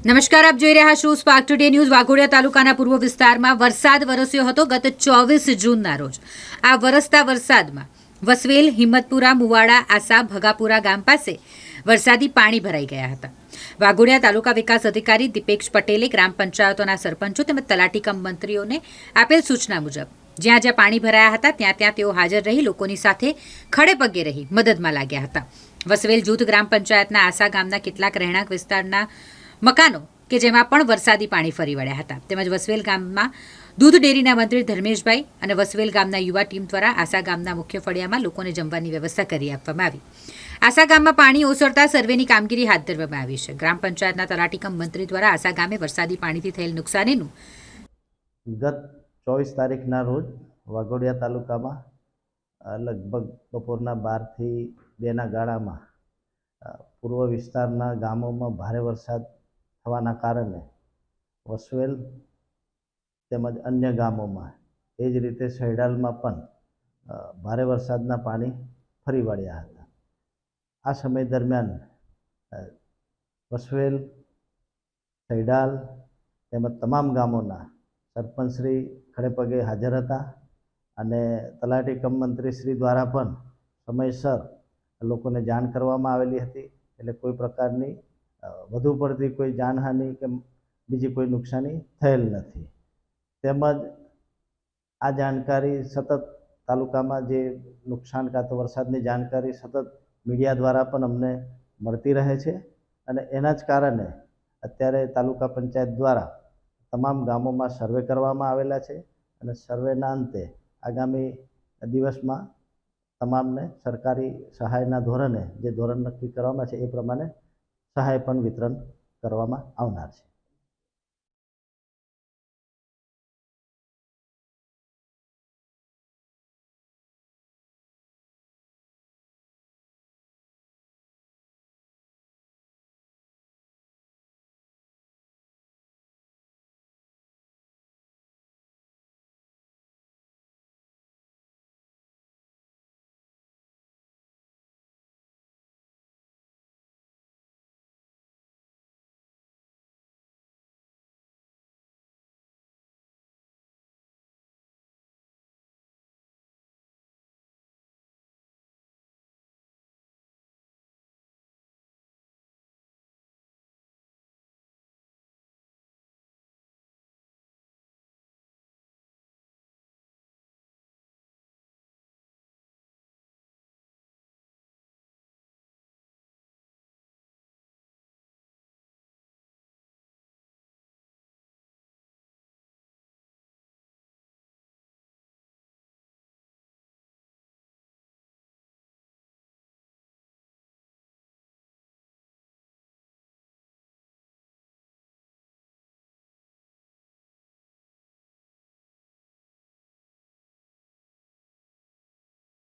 નમસ્કાર, આપ જોઈ રહ્યા છો સ્પાર્ક ટુડે ન્યૂઝ। વાઘોડિયા તાલુકાના પૂર્વ વિસ્તારમાં વરસાદ વરસ્યો હતો ગત 24 જૂનના રોજ। આ વરસતા વરસાદમાં વસવેલ, હિંમતપુરા, મુવાડા, આસા, ભગાપુરા ગામ પાસે વરસાદી પાણી ભરાઈ ગયા હતા। વાઘોડિયા તાલુકા વિકાસ અધિકારી દીપેશ પટેલે ગ્રામ પંચાયતોના સરપંચો તેમજ તલાટી કમ મંત્રીઓને આપેલ સૂચના મુજબ જ્યાં જ્યાં પાણી ભરાયા હતા ત્યાં ત્યાં તેઓ હાજર રહી લોકોની સાથે ખડે પગે રહી મદદમાં લાગ્યા હતા। વસવેલ જૂથ ગ્રામ પંચાયતના આસા ગામના કેટલાક રહેણાંક વિસ્તારના મકાનો કે જેમાં પણ વરસાદી પાણી ફરી વળ્યા હતા। તેમજ વસવેલ ગામમાં દૂધ ડેરીના મંત્રી ધર્મેશભાઈ અને વસવેલ ગામના યુવા ટીમ દ્વારા આસા ગામના મુખ્ય ફળિયામાં લોકોને જમવાની વ્યવસ્થા કરી આપવામાં આવી। આસા ગામમાં પાણી ઓસરતા સર્વેની કામગીરી હાથ ધરવામાં આવી છે। ગ્રામ પંચાયતના તલાટી કમ મંત્રી દ્વારા આસા ગામે વરસાદી પાણીથી થયેલ નુકસાનીનું ગત 24 તારીખના રોજ વાઘોડિયા તાલુકામાં લગભગ બપોરના 12 થી 2ના ગાળામાં પૂર્વ વિસ્તારના ગામોમાં ભારે વરસાદ થવાના કારણે વસવેલ તેમજ અન્ય ગામોમાં એ જ રીતે સૈડાલમાં પણ ભારે વરસાદના પાણી ફરી વળ્યા હતા। આ સમય દરમિયાન વસવેલ, સૈડાલ તેમજ તમામ ગામોના સરપંચશ્રી ખડેપગે હાજર હતા અને તલાટી કમ મંત્રીશ્રી દ્વારા પણ સમયસર લોકોને જાણ કરવામાં આવેલી હતી। એટલે કોઈ પ્રકારની વધુ પડતી કોઈ જાનહાનિ કે બીજી કોઈ નુકસાની થયેલ નથી। તેમજ આ જાણકારી સતત તાલુકામાં જે નુકસાન કાં તો વરસાદની જાણકારી સતત મીડિયા દ્વારા પણ અમને મળતી રહે છે અને એના જ કારણે અત્યારે તાલુકા પંચાયત દ્વારા તમામ ગામોમાં સર્વે કરવામાં આવેલા છે અને સર્વેના અંતે આગામી દિવસમાં તમામને સરકારી સહાયના ધોરણે જે ધોરણ નક્કી કરવામાં છે એ પ્રમાણે સહાય પણ વિતરણ કરવામાં આવનાર છે।